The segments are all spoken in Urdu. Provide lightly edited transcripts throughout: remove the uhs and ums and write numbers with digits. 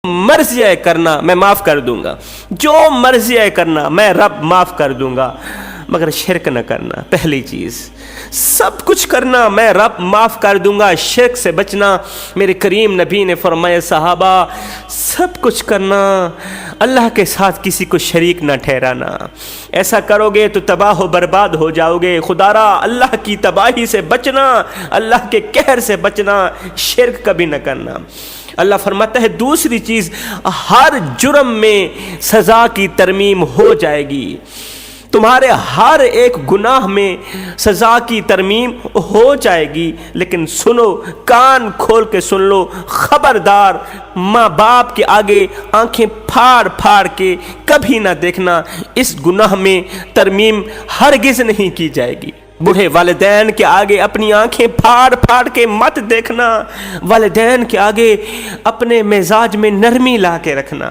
مرضی ہے کرنا میں معاف کر دوں گا، جو مرضی ہے کرنا میں رب معاف کر دوں گا، مگر شرک نہ کرنا۔ پہلی چیز، سب کچھ کرنا میں رب معاف کر دوں گا، شرک سے بچنا۔ میرے کریم نبی نے فرمایا صحابہ سب کچھ کرنا، اللہ کے ساتھ کسی کو شریک نہ ٹھہرانا، ایسا کرو گے تو تباہ و برباد ہو جاؤ گے۔ خدارا اللہ کی تباہی سے بچنا، اللہ کے قہر سے بچنا، شرک کبھی نہ کرنا۔ اللہ فرماتا ہے دوسری چیز، ہر جرم میں سزا کی ترمیم ہو جائے گی، تمہارے ہر ایک گناہ میں سزا کی ترمیم ہو جائے گی، لیکن سنو، کان کھول کے سن لو، خبردار ماں باپ کے آگے آنکھیں پھاڑ پھاڑ کے کبھی نہ دیکھنا، اس گناہ میں ترمیم ہرگز نہیں کی جائے گی۔ بوڑھے والدین کے آگے اپنی آنکھیں پھاڑ پھاڑ کے مت دیکھنا، والدین کے آگے اپنے مزاج میں نرمی لا کے رکھنا۔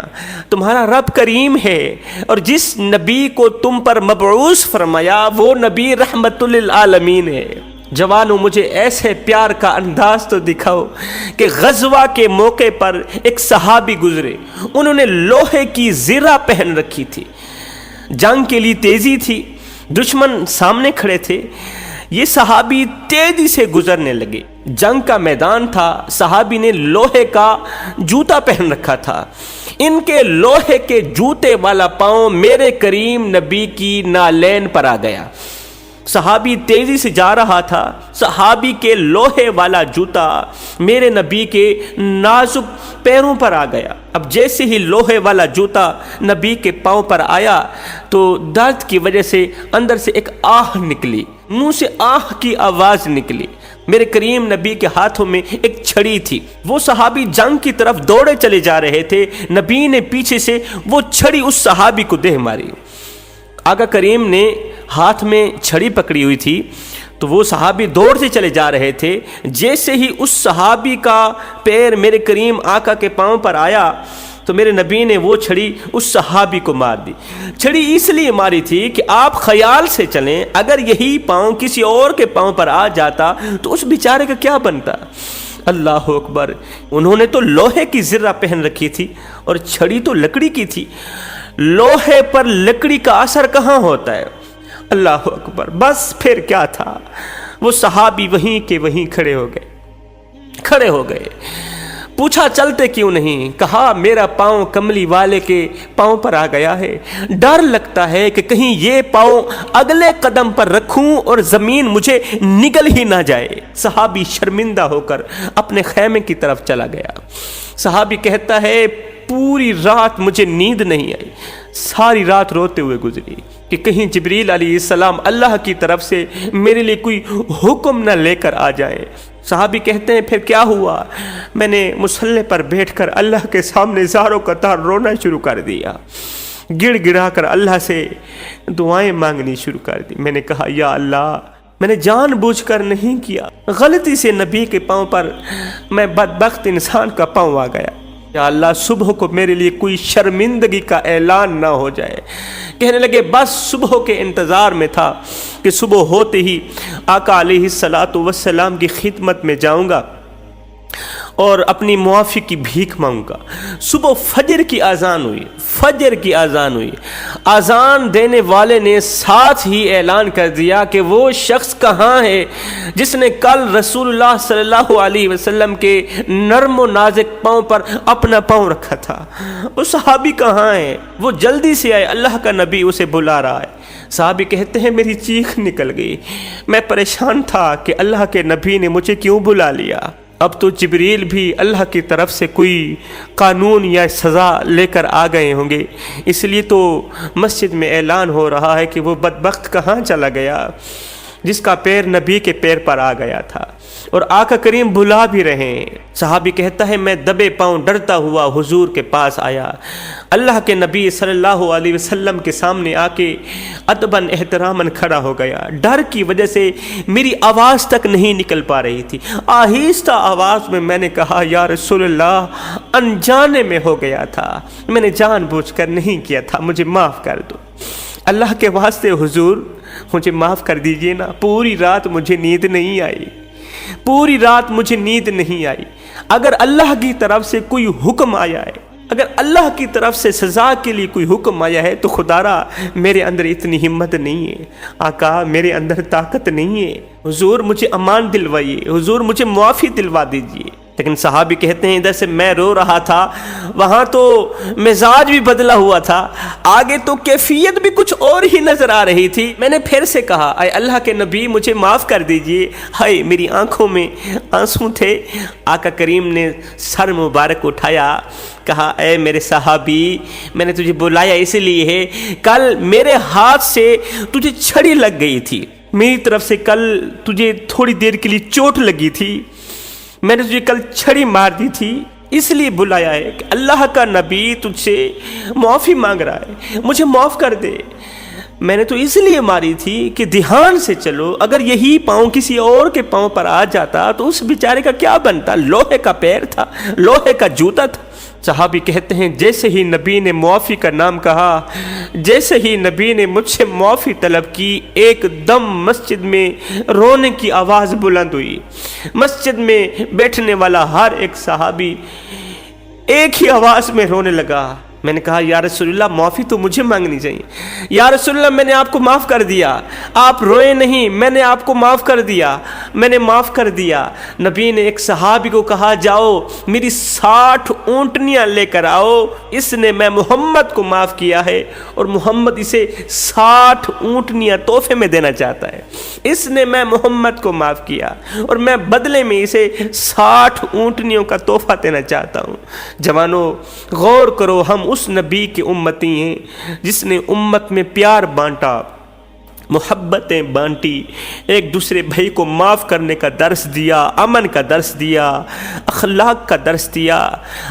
تمہارا رب کریم ہے، اور جس نبی کو تم پر مبعوث فرمایا وہ نبی رحمت للعالمین ہے۔ جوانوں مجھے ایسے پیار کا انداز تو دکھاؤ کہ غزوہ کے موقع پر ایک صحابی گزرے، انہوں نے لوہے کی زرہ پہن رکھی تھی، جنگ کے لیے تیزی تھی، دشمن سامنے کھڑے تھے، یہ صحابی تیزی سے گزرنے لگے، جنگ کا میدان تھا، صحابی نے لوہے کا جوتا پہن رکھا تھا، ان کے لوہے کے جوتے والا پاؤں میرے کریم نبی کی نالین پر آ گیا۔ صحابی تیزی سے جا رہا تھا، صحابی کے لوہے والا جوتا میرے نبی کے نازک پیروں پر آ گیا۔ اب جیسے ہی لوہے والا جوتا نبی کے پاؤں پر آیا تو درد کی وجہ سے اندر سے ایک آہ نکلی، منہ سے آہ کی آواز نکلی۔ میرے کریم نبی کے ہاتھوں میں ایک چھڑی تھی، وہ صحابی جنگ کی طرف دوڑے چلے جا رہے تھے، نبی نے پیچھے سے وہ چھڑی اس صحابی کو دے ماری۔ آقا کریم نے ہاتھ میں چھڑی پکڑی ہوئی تھی تو وہ صحابی دوڑتے چلے جا رہے تھے، جیسے ہی اس صحابی کا پیر میرے کریم آقا کے پاؤں پر آیا تو میرے نبی نے وہ چھڑی اس صحابی کو مار دی۔ چھڑی اس لیے ماری تھی کہ آپ خیال سے چلیں، اگر یہی پاؤں کسی اور کے پاؤں پر آ جاتا تو اس بیچارے کا کیا بنتا۔ اللہ اکبر، انہوں نے تو لوہے کی زرہ پہن رکھی تھی اور چھڑی تو لکڑی کی تھی، لوہے پر لکڑی کا اثر کہاں ہوتا ہے۔ اللہ اکبر، بس پھر کیا تھا، وہ صحابی وہیں کے وہیں کھڑے ہو گئے۔ پوچھا چلتے کیوں نہیں، کہا میرا پاؤں کملی والے کے پاؤں پر آ گیا ہے، ڈر لگتا ہے کہ کہیں یہ پاؤں اگلے قدم پر رکھوں اور زمین مجھے نگل ہی نہ جائے۔ صحابی شرمندہ ہو کر اپنے خیمے کی طرف چلا گیا۔ صحابی کہتا ہے پوری رات مجھے نیند نہیں آئی، ساری رات روتے ہوئے گزری کہ کہیں جبریل علیہ السلام اللہ کی طرف سے میرے لیے کوئی حکم نہ لے کر آ جائے۔ صحابی کہتے ہیں پھر کیا ہوا، میں نے مصلی پر بیٹھ کر اللہ کے سامنے زاروں کا تار رونا شروع کر دیا، گڑ گڑا کر اللہ سے دعائیں مانگنی شروع کر دی۔ میں نے کہا یا اللہ، میں نے جان بوجھ کر نہیں کیا، غلطی سے نبی کے پاؤں پر میں بدبخت انسان کا پاؤں آ گیا، یا اللہ صبح کو میرے لیے کوئی شرمندگی کا اعلان نہ ہو جائے۔ کہنے لگے بس صبح کے انتظار میں تھا کہ صبح ہوتے ہی آقا علیہ السلام کی خدمت میں جاؤں گا اور اپنی معافی کی بھیک مانگوں گا۔ صبح فجر کی اذان ہوئی، اذان دینے والے نے ساتھ ہی اعلان کر دیا کہ وہ شخص کہاں ہے جس نے کل رسول اللہ صلی اللہ علیہ وسلم کے نرم و نازک پاؤں پر اپنا پاؤں رکھا تھا، وہ صحابی کہاں ہے، وہ جلدی سے آئے، اللہ کا نبی اسے بلا رہا ہے۔ صحابی کہتے ہیں میری چیخ نکل گئی، میں پریشان تھا کہ اللہ کے نبی نے مجھے کیوں بلا لیا، اب تو جبریل بھی اللہ کی طرف سے کوئی قانون یا سزا لے کر آ گئے ہوں گے، اس لیے تو مسجد میں اعلان ہو رہا ہے کہ وہ بدبخت کہاں چلا گیا جس کا پیر نبی کے پیر پر آ گیا تھا، اور آقا کریم بلا بھی رہے ہیں۔ صحابی کہتا ہے میں دبے پاؤں ڈرتا ہوا حضور کے پاس آیا، اللہ کے نبی صلی اللہ علیہ وسلم کے سامنے آ کے ادباً احتراماً کھڑا ہو گیا، ڈر کی وجہ سے میری آواز تک نہیں نکل پا رہی تھی، آہستہ آواز میں نے کہا یا رسول اللہ انجانے میں ہو گیا تھا، میں نے جان بوجھ کر نہیں کیا تھا، مجھے معاف کر دو، اللہ کے واسطے حضور مجھے معاف کر دیجئے نا، پوری رات مجھے نیند نہیں آئی، اگر اللہ کی طرف سے کوئی حکم آیا ہے اگر اللہ کی طرف سے سزا کے لیے کوئی حکم آیا ہے تو خدارا میرے اندر اتنی ہمت نہیں ہے، آقا میرے اندر طاقت نہیں ہے، حضور مجھے امان دلوائیے، حضور مجھے معافی دلوا دیجیے۔ لیکن صحابی کہتے ہیں ادھر سے میں رو رہا تھا، وہاں تو مزاج بھی بدلا ہوا تھا، آگے تو کیفیت بھی کچھ اور ہی نظر آ رہی تھی۔ میں نے پھر سے کہا اے اللہ کے نبی مجھے معاف کر دیجئے، ہائے میری آنکھوں میں آنسو تھے۔ آقا کریم نے سر مبارک اٹھایا، کہا اے میرے صحابی میں نے تجھے بلایا اس لیے ہے، کل میرے ہاتھ سے تجھے چھڑی لگ گئی تھی، میری طرف سے کل تجھے تھوڑی دیر کے لیے چوٹ لگی تھی، میں نے تجھے کل چھڑی مار دی تھی، اس لیے بلایا ہے کہ اللہ کا نبی تجھ سے معافی مانگ رہا ہے، مجھے معاف کر دے۔ میں نے تو اس لیے ماری تھی کہ دھیان سے چلو، اگر یہی پاؤں کسی اور کے پاؤں پر آ جاتا تو اس بیچارے کا کیا بنتا، لوہے کا پیر تھا، لوہے کا جوتا تھا۔ صحابی کہتے ہیں جیسے ہی نبی نے معافی کا نام کہا، جیسے ہی نبی نے مجھ سے معافی طلب کی، ایک دم مسجد میں رونے کی آواز بلند ہوئی۔ مسجد میں بیٹھنے والا ہر ایک صحابی ایک ہی آواز میں رونے لگا۔ میں نے کہا یا رسول اللہ معافی تو مجھے مانگنی چاہیے، یا رسول اللہ میں نے آپ کو معاف کر دیا، آپ روئے نہیں، میں نے آپ کو معاف کر دیا، میں نے معاف کر دیا۔ نبی نے ایک صحابی کو کہا جاؤ میری 60 اونٹنیاں لے کر آؤ، اس نے میں محمد کو معاف کیا ہے اور محمد اسے 60 اونٹنیاں تحفے میں دینا چاہتا ہے، اس نے میں محمد کو معاف کیا اور میں بدلے میں اسے 60 اونٹنیوں کا تحفہ دینا چاہتا ہوں۔ جوانوں غور کرو، ہم اس نبی کی امتی ہیں جس نے امت میں پیار بانٹا، محبتیں بانٹی، ایک دوسرے بھائی کو معاف کرنے کا درس دیا، امن کا درس دیا، اخلاق کا درس دیا۔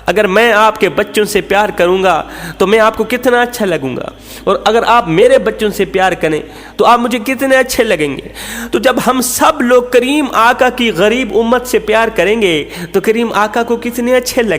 اگر میں آپ کے بچوں سے پیار کروں گا تو میں آپ کو کتنا اچھا لگوں گا، اور اگر آپ میرے بچوں سے پیار کریں تو آپ مجھے کتنے اچھے لگیں گے۔ تو جب ہم سب لوگ کریم آقا کی غریب امت سے پیار کریں گے تو کریم آقا کو کتنے اچھے لگیں گے۔